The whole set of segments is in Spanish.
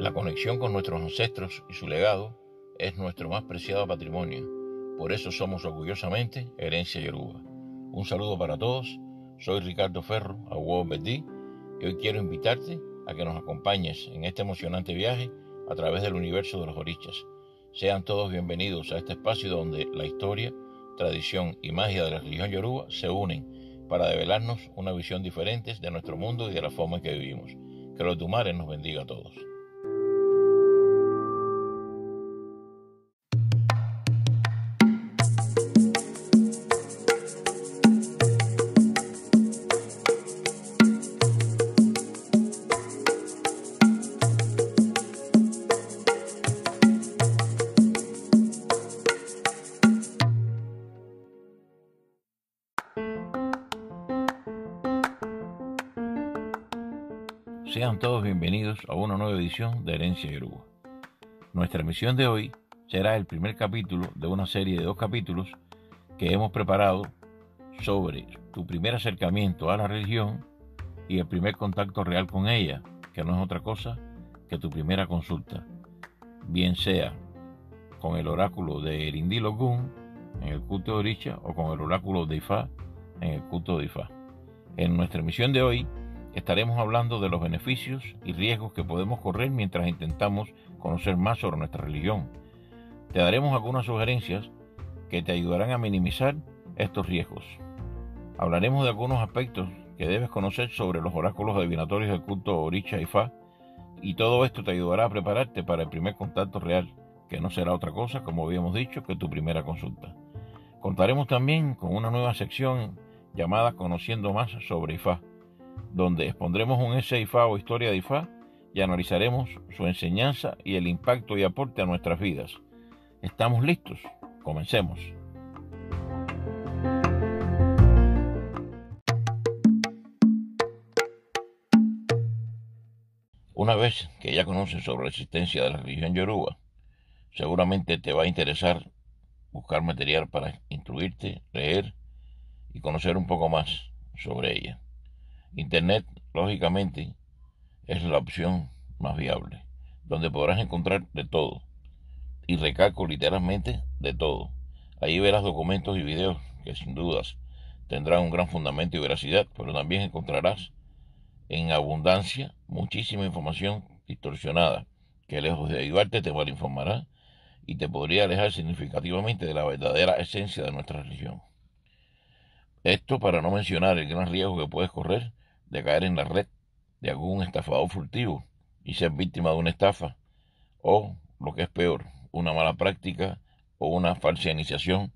La conexión con nuestros ancestros y su legado es nuestro más preciado patrimonio. Por eso somos orgullosamente Herencia Yoruba. Un saludo para todos. Soy Ricardo Ferro, Awo Bedí, y hoy quiero invitarte a que nos acompañes en este emocionante viaje a través del universo de los orichas. Sean todos bienvenidos a este espacio donde la historia, tradición y magia de la religión yoruba se unen para develarnos una visión diferente de nuestro mundo y de la forma en que vivimos. Que los Dumares nos bendiga a todos. Sean todos bienvenidos a una nueva edición de Herencia Yoruba. Nuestra emisión de hoy será el primer capítulo de una serie de 2 capítulos que hemos preparado sobre tu primer acercamiento a la religión y el primer contacto real con ella, que no es otra cosa que tu primera consulta, bien sea con el oráculo de Erindil Ogun en el culto de Oricha o con el oráculo de Ifá en el culto de Ifá. En nuestra emisión de hoy estaremos hablando de los beneficios y riesgos que podemos correr mientras intentamos conocer más sobre nuestra religión. Te daremos algunas sugerencias que te ayudarán a minimizar estos riesgos. Hablaremos de algunos aspectos que debes conocer sobre los oráculos adivinatorios del culto Oricha y Ifá, y todo esto te ayudará a prepararte para el primer contacto real, que no será otra cosa, como habíamos dicho, que tu primera consulta. Contaremos también con una nueva sección llamada Conociendo Más sobre Ifá, donde expondremos un essay Ifá o historia de Ifá y analizaremos su enseñanza y el impacto y aporte a nuestras vidas. ¿Estamos listos? Comencemos. Una vez que ya conoces sobre la existencia de la religión yoruba, seguramente te va a interesar buscar material para instruirte, leer y conocer un poco más sobre ella. Internet, lógicamente, es la opción más viable, donde podrás encontrar de todo, y recalco literalmente de todo. Ahí verás documentos y videos que sin dudas tendrán un gran fundamento y veracidad, pero también encontrarás en abundancia muchísima información distorsionada, que lejos de ayudarte te malinformará y te podría alejar significativamente de la verdadera esencia de nuestra religión. Esto para no mencionar el gran riesgo que puedes correr de caer en la red de algún estafador furtivo y ser víctima de una estafa, o, lo que es peor, una mala práctica o una falsa iniciación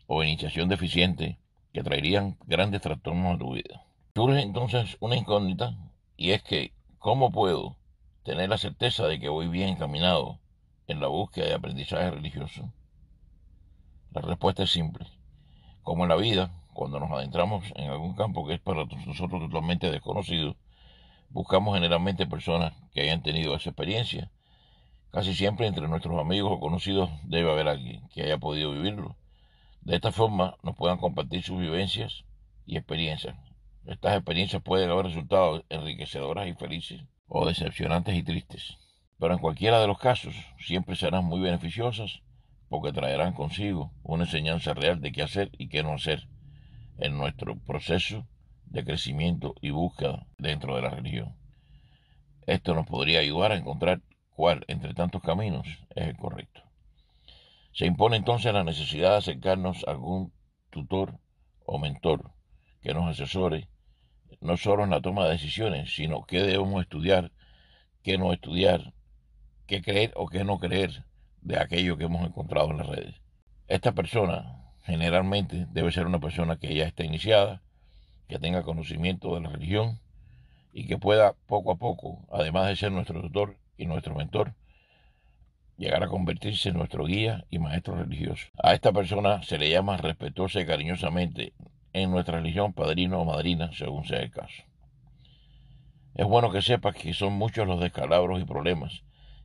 o iniciación deficiente que traerían grandes trastornos a tu vida. Surge entonces una incógnita, y es que, ¿cómo puedo tener la certeza de que voy bien encaminado en la búsqueda de aprendizaje religioso? La respuesta es simple. Como en la vida, cuando nos adentramos en algún campo que es para nosotros totalmente desconocido, buscamos generalmente personas que hayan tenido esa experiencia. Casi siempre entre nuestros amigos o conocidos debe haber alguien que haya podido vivirlo. De esta forma nos puedan compartir sus vivencias y experiencias. Estas experiencias pueden haber resultado enriquecedoras y felices, o decepcionantes y tristes. Pero en cualquiera de los casos siempre serán muy beneficiosas, porque traerán consigo una enseñanza real de qué hacer y qué no hacer en nuestro proceso de crecimiento y búsqueda dentro de la religión. Esto nos podría ayudar a encontrar cuál, entre tantos caminos, es el correcto. Se impone entonces la necesidad de acercarnos a algún tutor o mentor que nos asesore, no solo en la toma de decisiones, sino qué debemos estudiar, qué no estudiar, qué creer o qué no creer de aquello que hemos encontrado en las redes. Esta persona generalmente debe ser una persona que ya esté iniciada, que tenga conocimiento de la religión y que pueda poco a poco, además de ser nuestro tutor y nuestro mentor, llegar a convertirse en nuestro guía y maestro religioso. A esta persona se le llama respetuosa y cariñosamente en nuestra religión padrino o madrina, según sea el caso. Es bueno que sepas que son muchos los descalabros y problemas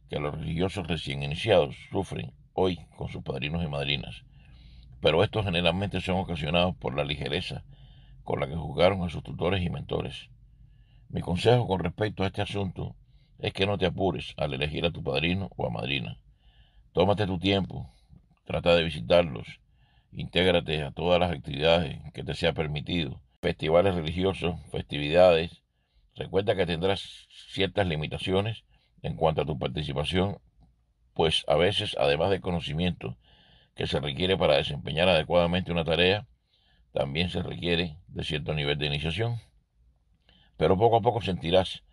que los religiosos recién iniciados sufren hoy con sus padrinos y madrinas, pero estos generalmente son ocasionados por la ligereza con la que juzgaron a sus tutores y mentores. Mi consejo con respecto a este asunto es que no te apures al elegir a tu padrino o a madrina. Tómate tu tiempo, trata de visitarlos, intégrate a todas las actividades que te sea permitido, festivales religiosos, festividades. Recuerda que tendrás ciertas limitaciones en cuanto a tu participación, pues a veces, además del conocimiento que se requiere para desempeñar adecuadamente una tarea, también se requiere de cierto nivel de iniciación. Pero poco a poco sentirás,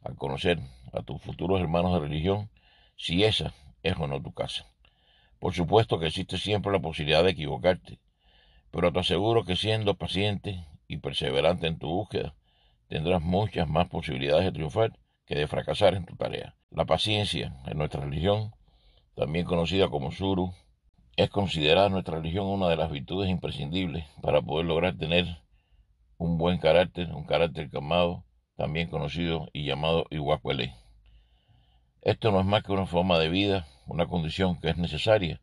al conocer a tus futuros hermanos de religión, si esa es o no tu casa. Por supuesto que existe siempre la posibilidad de equivocarte, pero te aseguro que siendo paciente y perseverante en tu búsqueda, tendrás muchas más posibilidades de triunfar que de fracasar en tu tarea. La paciencia en nuestra religión, también conocida como Suru, es considerada en nuestra religión una de las virtudes imprescindibles para poder lograr tener un buen carácter, un carácter calmado, también conocido y llamado Iwakwele. Esto no es más que una forma de vida, una condición que es necesaria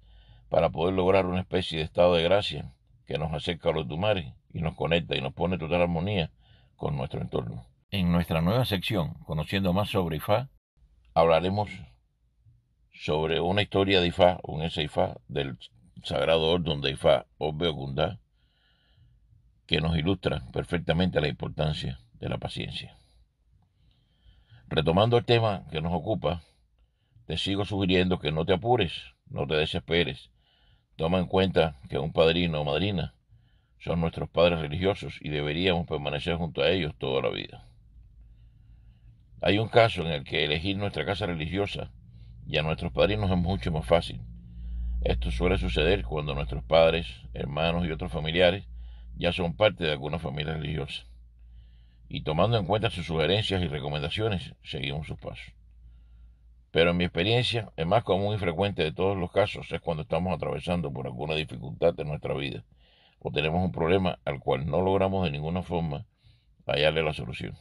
para poder lograr una especie de estado de gracia que nos acerca a los Tumares y nos conecta y nos pone en total armonía con nuestro entorno. En nuestra nueva sección, conociendo más sobre Ifá, hablaremos sobre una historia de Ifá, un ese Ifá del Sagrado Orden de Ifá, Obbe Ogundá, que nos ilustra perfectamente la importancia de la paciencia. Retomando el tema que nos ocupa, te sigo sugiriendo que no te apures, no te desesperes. Toma en cuenta que un padrino o madrina son nuestros padres religiosos y deberíamos permanecer junto a ellos toda la vida. Hay un caso en el que elegir nuestra casa religiosa y a nuestros padrinos es mucho más fácil. Esto suele suceder cuando nuestros padres, hermanos y otros familiares ya son parte de alguna familia religiosa. Y tomando en cuenta sus sugerencias y recomendaciones, seguimos sus pasos. Pero en mi experiencia, el más común y frecuente de todos los casos es cuando estamos atravesando por alguna dificultad en nuestra vida o tenemos un problema al cual no logramos de ninguna forma hallarle la solución.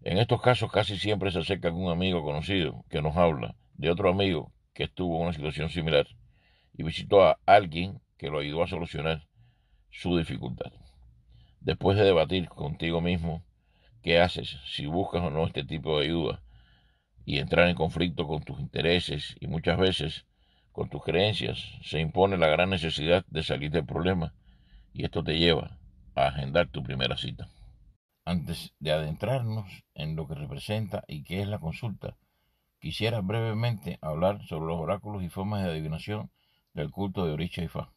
En estos casos casi siempre se acerca algún amigo conocido que nos habla de otro amigo que estuvo en una situación similar y visitó a alguien que lo ayudó a solucionar su dificultad. Después de debatir contigo mismo qué haces, si buscas o no este tipo de ayuda, y entrar en conflicto con tus intereses y muchas veces con tus creencias, se impone la gran necesidad de salir del problema y esto te lleva a agendar tu primera cita. Antes de adentrarnos en lo que representa y qué es la consulta, quisiera brevemente hablar sobre los oráculos y formas de adivinación del culto de Orisha Ifá.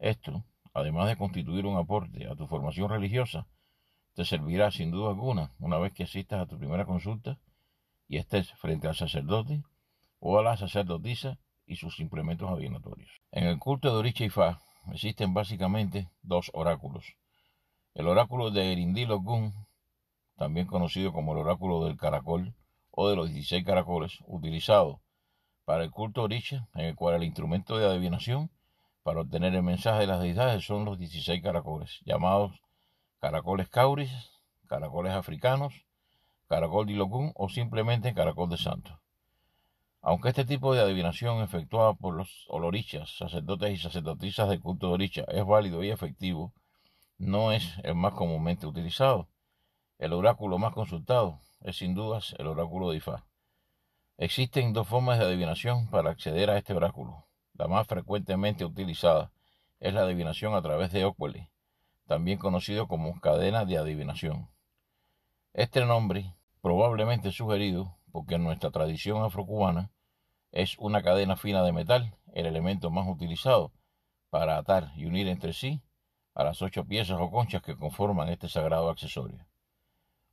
Esto, además de constituir un aporte a tu formación religiosa, te servirá sin duda alguna una vez que asistas a tu primera consulta y estés frente al sacerdote o a la sacerdotisa y sus implementos adivinatorios. En el culto de Orisha Ifá existen básicamente dos oráculos. El oráculo de Erindil Ogun, también conocido como el oráculo del caracol o de los 16 caracoles, utilizado para el culto Orisha, en el cual el instrumento de adivinación para obtener el mensaje de las deidades son los 16 caracoles, llamados caracoles cauris, caracoles africanos, caracol de Ilokun o simplemente caracol de santo. Aunque este tipo de adivinación efectuada por los olorichas, sacerdotes y sacerdotisas del culto de Orisha, es válido y efectivo, no es el más comúnmente utilizado. El oráculo más consultado es sin dudas el oráculo de Ifá. Existen dos formas de adivinación para acceder a este oráculo. La más frecuentemente utilizada es la adivinación a través de Okwele, también conocido como cadena de adivinación. Este nombre probablemente sugerido porque en nuestra tradición afrocubana es una cadena fina de metal el elemento más utilizado para atar y unir entre sí a las 8 piezas o conchas que conforman este sagrado accesorio.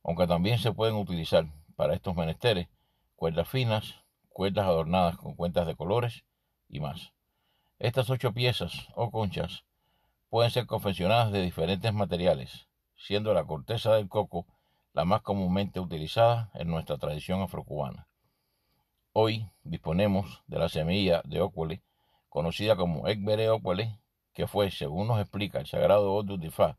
Aunque también se pueden utilizar para estos menesteres cuerdas finas, cuerdas adornadas con cuentas de colores y más. Estas 8 piezas o conchas pueden ser confeccionadas de diferentes materiales, siendo la corteza del coco la más comúnmente utilizada en nuestra tradición afrocubana. Hoy disponemos de la semilla de Okwele, conocida como Ekbere Okwele, que fue, según nos explica el sagrado Odu de Ifá,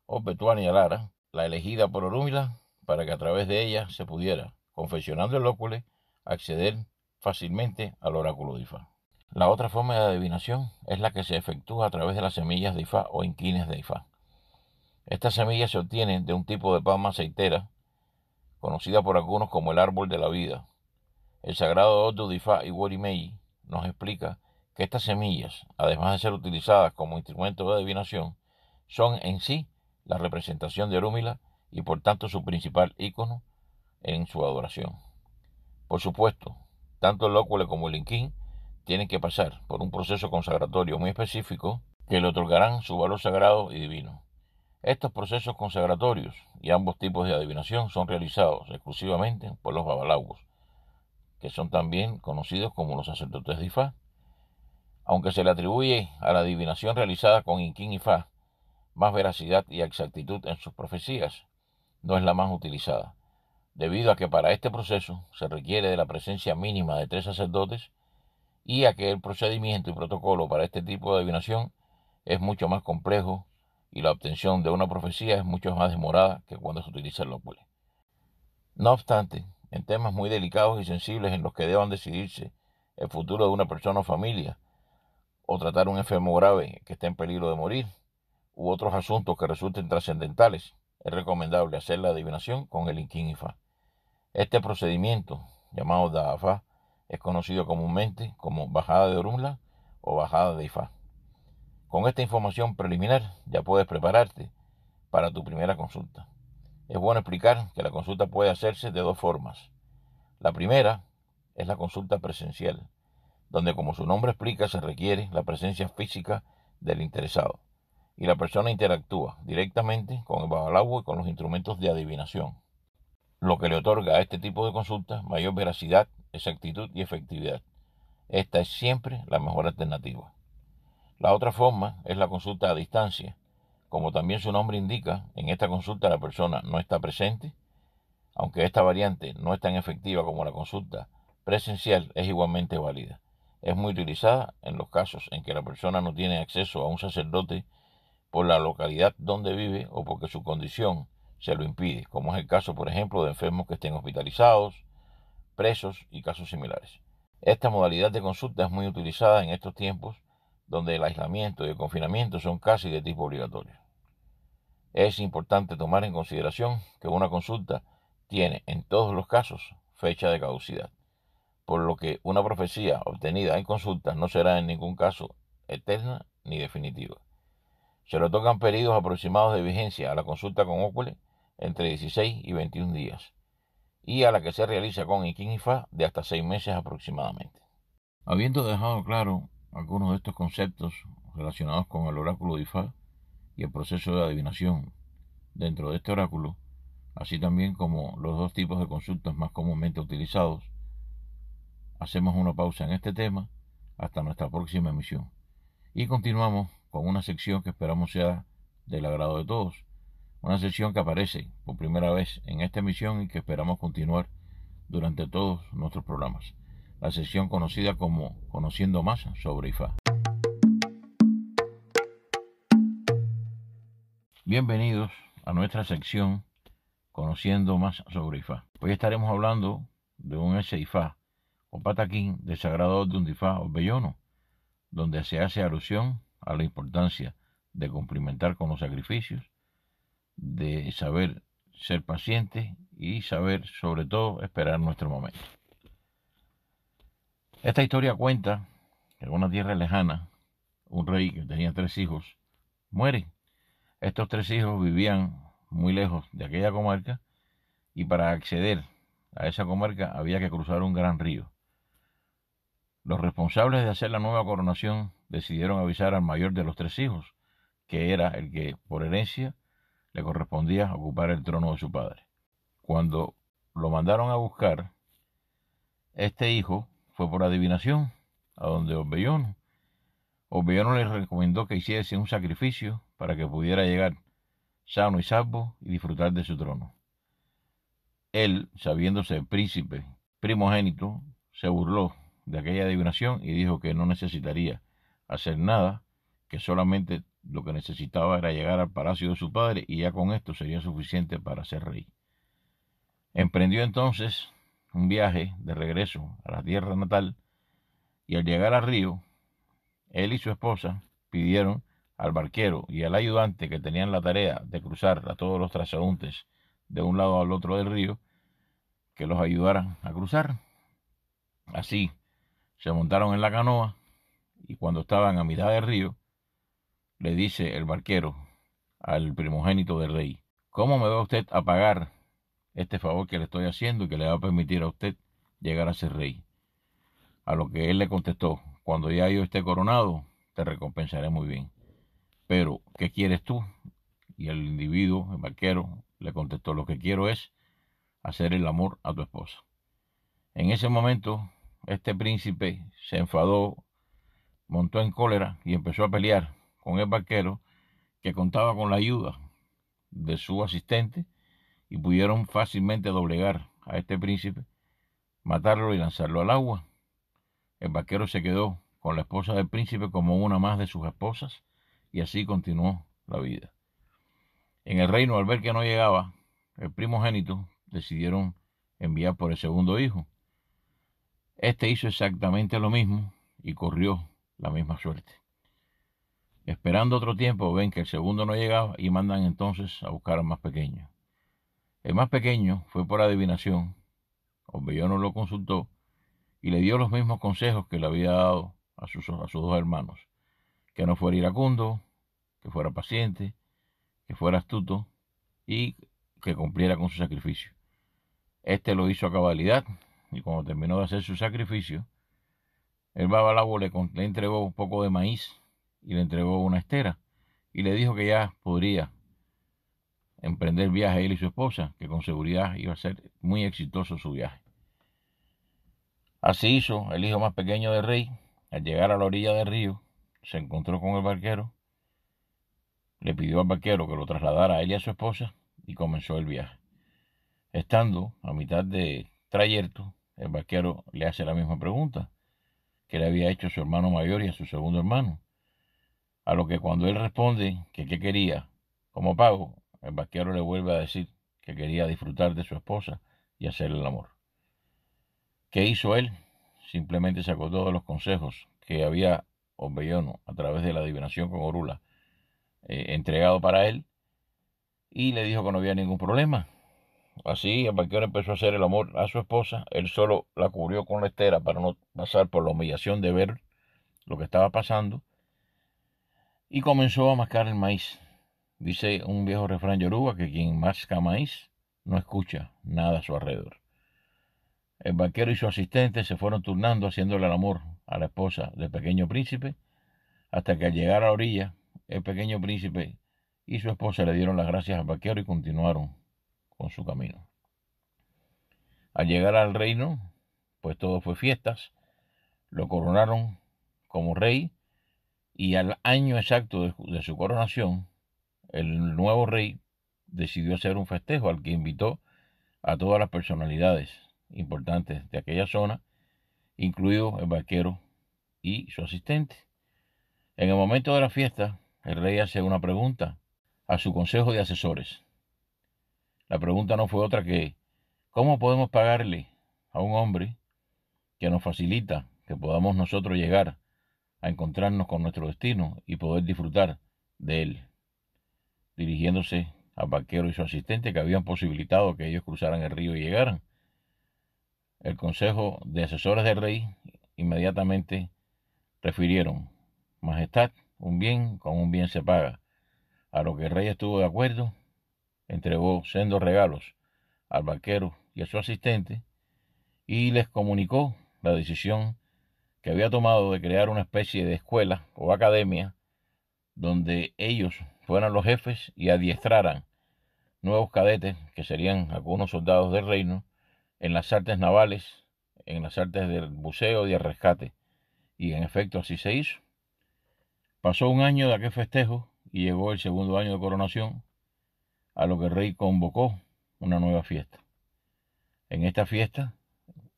o Betuani Alara, la elegida por Orúmila para que a través de ella se pudiera, confeccionando el Okwele, acceder fácilmente al oráculo de Ifá. La otra forma de adivinación es la que se efectúa a través de las semillas de Ifá o inquines de Ifá. Estas semillas se obtienen de un tipo de palma aceitera conocida por algunos como el árbol de la vida. El sagrado Odu de Ifá y Wori nos explica que estas semillas, además de ser utilizadas como instrumento de adivinación, son en sí la representación de Orúmila y por tanto su principal ícono en su adoración. Por supuesto, tanto el ócule como el inquín tienen que pasar por un proceso consagratorio muy específico que le otorgarán su valor sagrado y divino. Estos procesos consagratorios y ambos tipos de adivinación son realizados exclusivamente por los babalawos, que son también conocidos como los sacerdotes de Ifá. Aunque se le atribuye a la adivinación realizada con Inquín y Ifá más veracidad y exactitud en sus profecías, no es la más utilizada, debido a que para este proceso se requiere de la presencia mínima de 3 sacerdotes y a que el procedimiento y protocolo para este tipo de adivinación es mucho más complejo y la obtención de una profecía es mucho más demorada que cuando se utiliza el ócule. No obstante, en temas muy delicados y sensibles en los que deban decidirse el futuro de una persona o familia, o tratar un enfermo grave que esté en peligro de morir, u otros asuntos que resulten trascendentales, es recomendable hacer la adivinación con el Inquín Ifá. Este procedimiento, llamado Da'afá, es conocido comúnmente como bajada de Orunmila o bajada de Ifá. Con esta información preliminar ya puedes prepararte para tu primera consulta. Es bueno explicar que la consulta puede hacerse de 2 formas. La primera es la consulta presencial, donde como su nombre explica se requiere la presencia física del interesado y la persona interactúa directamente con el babalawo y con los instrumentos de adivinación, lo que le otorga a este tipo de consultas mayor veracidad, exactitud y efectividad. Esta es siempre la mejor alternativa. La otra forma es la consulta a distancia. Como también su nombre indica, en esta consulta la persona no está presente. Aunque esta variante no es tan efectiva como la consulta presencial, es igualmente válida. Es muy utilizada en los casos en que la persona no tiene acceso a un sacerdote por la localidad donde vive o porque su condición se lo impide, como es el caso, por ejemplo, de enfermos que estén hospitalizados, presos y casos similares. Esta modalidad de consulta es muy utilizada en estos tiempos donde el aislamiento y el confinamiento son casi de tipo obligatorio. Es importante tomar en consideración que una consulta tiene en todos los casos fecha de caducidad, por lo que una profecía obtenida en consulta no será en ningún caso eterna ni definitiva. Se le otorgan periodos aproximados de vigencia a la consulta con ócule entre 16 y 21 días, y a la que se realiza con Inquín Ifá de hasta 6 meses aproximadamente. Habiendo dejado claro algunos de estos conceptos relacionados con el oráculo de Ifá y el proceso de adivinación dentro de este oráculo, así también como los 2 tipos de consultas más comúnmente utilizados, hacemos una pausa en este tema hasta nuestra próxima emisión y continuamos con una sección que esperamos sea del agrado de todos, una sección que aparece por primera vez en esta emisión y que esperamos continuar durante todos nuestros programas, la sección conocida como Conociendo Más sobre Ifá. Bienvenidos a nuestra sección Conociendo Más sobre Ifá. Hoy estaremos hablando de un ese Ifá o pataquín del sagrado Orden de Ifá o Bellono, donde se hace alusión a la importancia de cumplimentar con los sacrificios, de saber ser paciente y saber, sobre todo, esperar nuestro momento. Esta historia cuenta que en una tierra lejana, un rey que tenía 3 hijos muere. Estos 3 hijos vivían muy lejos de aquella comarca y para acceder a esa comarca había que cruzar un gran río. Los responsables de hacer la nueva coronación decidieron avisar al mayor de los 3 hijos, que era el que por herencia le correspondía ocupar el trono de su padre. Cuando lo mandaron a buscar, este hijo fue por adivinación a donde Orbellono. Orbellono le recomendó que hiciese un sacrificio para que pudiera llegar sano y salvo y disfrutar de su trono. Él, sabiéndose príncipe primogénito, se burló de aquella adivinación y dijo que no necesitaría hacer nada, que solamente lo que necesitaba era llegar al palacio de su padre y ya con esto sería suficiente para ser rey. Emprendió entonces un viaje de regreso a la tierra natal y al llegar al río, él y su esposa pidieron al barquero y al ayudante que tenían la tarea de cruzar a todos los transeúntes de un lado al otro del río que los ayudara a cruzar. Así se montaron en la canoa y cuando estaban a mitad del río, le dice el barquero al primogénito del rey: ¿cómo me va usted a pagar este favor que le estoy haciendo y que le va a permitir a usted llegar a ser rey? A lo que él le contestó: cuando ya yo esté coronado, te recompensaré muy bien. Pero, ¿qué quieres tú? Y el individuo, el barquero, le contestó: lo que quiero es hacer el amor a tu esposa. En ese momento, este príncipe se enfadó, montó en cólera y empezó a pelear con el barquero, que contaba con la ayuda de su asistente, y pudieron fácilmente doblegar a este príncipe, matarlo y lanzarlo al agua. El barquero se quedó con la esposa del príncipe como una más de sus esposas, y así continuó la vida. En el reino, al ver que no llegaba el primogénito, decidieron enviar por el segundo hijo. Este hizo exactamente lo mismo y corrió la misma suerte. Esperando otro tiempo, ven que el segundo no llegaba y mandan entonces a buscar al más pequeño. El más pequeño fue por adivinación. Orbellono lo consultó y le dio los mismos consejos que le había dado a sus dos hermanos: que no fuera iracundo, que fuera paciente, que fuera astuto y que cumpliera con su sacrificio. Este lo hizo a cabalidad, y cuando terminó de hacer su sacrificio, el babalao le entregó un poco de maíz y le entregó una estera, y le dijo que ya podría emprender viaje él y su esposa, que con seguridad iba a ser muy exitoso su viaje. Así hizo el hijo más pequeño del rey. Al llegar a la orilla del río, se encontró con el barquero, le pidió al barquero que lo trasladara a él y a su esposa, y comenzó el viaje. Estando a mitad de trayecto, el barquero le hace la misma pregunta que le había hecho a su hermano mayor y a su segundo hermano, a lo que cuando él responde que qué quería como pago, el barquero le vuelve a decir que quería disfrutar de su esposa y hacerle el amor. ¿Qué hizo él? Simplemente se acordó de los consejos que había Orbellono, a través de la adivinación con Orula, entregado para él, y le dijo que no había ningún problema. Así el barquero empezó a hacer el amor a su esposa. Él solo la cubrió con la estera para no pasar por la humillación de ver lo que estaba pasando, y comenzó a mascar el maíz. Dice un viejo refrán yoruba que quien masca maíz no escucha nada a su alrededor. El barquero y su asistente se fueron turnando haciéndole el amor a la esposa del pequeño príncipe, hasta que al llegar a la orilla, el pequeño príncipe y su esposa le dieron las gracias al barquero y continuaron con su camino. Al llegar al reino, pues todo fue fiestas, lo coronaron como rey, y al año exacto de su coronación, el nuevo rey decidió hacer un festejo al que invitó a todas las personalidades importantes de aquella zona, incluido el barquero y su asistente. En el momento de la fiesta, el rey hace una pregunta a su consejo de asesores. La pregunta no fue otra que: ¿cómo podemos pagarle a un hombre que nos facilita que podamos nosotros llegar a encontrarnos con nuestro destino y poder disfrutar de él? Dirigiéndose al barquero y su asistente, que habían posibilitado que ellos cruzaran el río y llegaran. El consejo de asesores del rey inmediatamente refirieron: Majestad, un bien con un bien se paga. A lo que el rey estuvo de acuerdo, entregó sendos regalos al barquero y a su asistente, y les comunicó la decisión que había tomado de crear una especie de escuela o academia donde ellos fueran los jefes y adiestraran nuevos cadetes, que serían algunos soldados del reino, en las artes navales, en las artes del buceo y del rescate. Y en efecto así se hizo. Pasó un año de aquel festejo y llegó el segundo año de coronación, a lo que el rey convocó una nueva fiesta. En esta fiesta,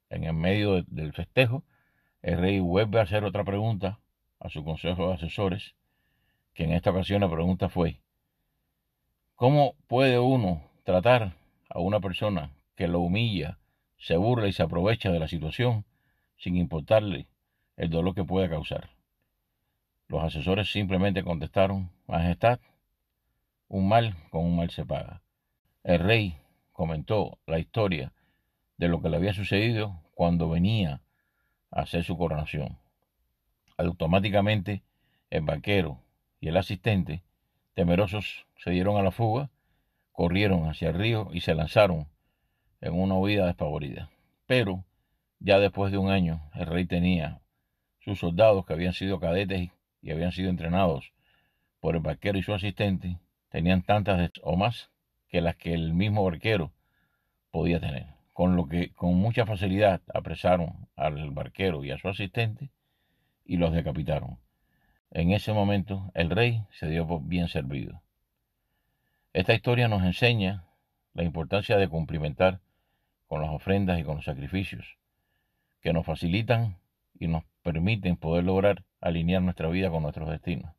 en el medio del festejo, el rey vuelve a hacer otra pregunta a su consejo de asesores, que en esta ocasión la pregunta fue: ¿cómo puede uno tratar a una persona que lo humilla, se burla y se aprovecha de la situación sin importarle el dolor que pueda causar? Los asesores simplemente contestaron: Majestad, un mal con un mal se paga. El rey comentó la historia de lo que le había sucedido cuando venía a hacer su coronación. Automáticamente el vaquero y el asistente, temerosos, se dieron a la fuga, corrieron hacia el río y se lanzaron en una huida despavorida. Pero ya después de un año, el rey tenía sus soldados, que habían sido cadetes y habían sido entrenados por el barquero y su asistente, tenían tantas o más que las que el mismo barquero podía tener, con lo que con mucha facilidad apresaron al barquero y a su asistente y los decapitaron. En ese momento el rey se dio por bien servido. Esta historia nos enseña la importancia de cumplimentar con las ofrendas y con los sacrificios, que nos facilitan y nos permiten poder lograr alinear nuestra vida con nuestros destinos.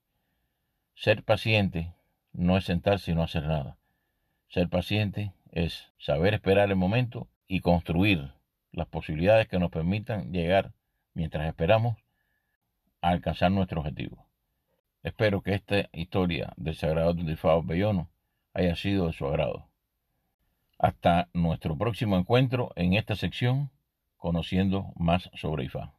Ser paciente no es sentarse y no hacer nada. Ser paciente es saber esperar el momento y construir las posibilidades que nos permitan llegar, mientras esperamos, a alcanzar nuestro objetivo. Espero que esta historia del Sagrado Tundirfao Bellono haya sido de su agrado. Hasta nuestro próximo encuentro en esta sección, conociendo más sobre Ifá.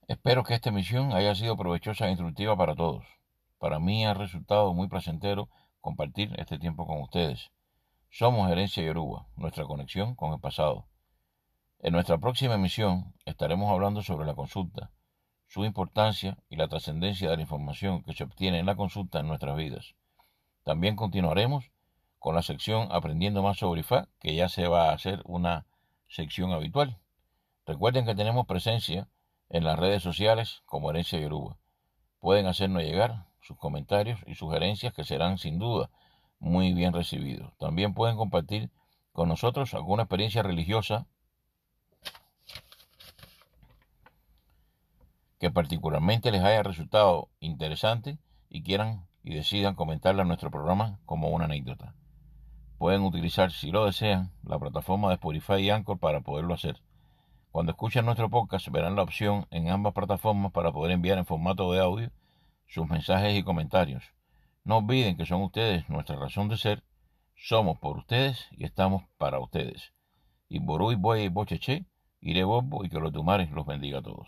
Espero que esta emisión haya sido provechosa e instructiva para todos. Para mí ha resultado muy placentero compartir este tiempo con ustedes. Somos Herencia Yoruba, nuestra conexión con el pasado. En nuestra próxima emisión estaremos hablando sobre la consulta, su importancia y la trascendencia de la información que se obtiene en la consulta en nuestras vidas. También continuaremos con la sección Aprendiendo más sobre Ifá, que ya se va a hacer una sección habitual. Recuerden que tenemos presencia en las redes sociales como Herencia Yoruba. Pueden hacernos llegar sus comentarios y sugerencias, que serán sin duda muy bien recibidos. También pueden compartir con nosotros alguna experiencia religiosa que particularmente les haya resultado interesante y quieran y decidan comentarla en nuestro programa como una anécdota. Pueden utilizar, si lo desean, la plataforma de Spotify y Anchor para poderlo hacer. Cuando escuchen nuestro podcast verán la opción en ambas plataformas para poder enviar en formato de audio sus mensajes y comentarios. No olviden que son ustedes nuestra razón de ser, somos por ustedes y estamos para ustedes. Y Ború y Boye y Bocheche, iré Bobo y que los Tumares los bendiga a todos.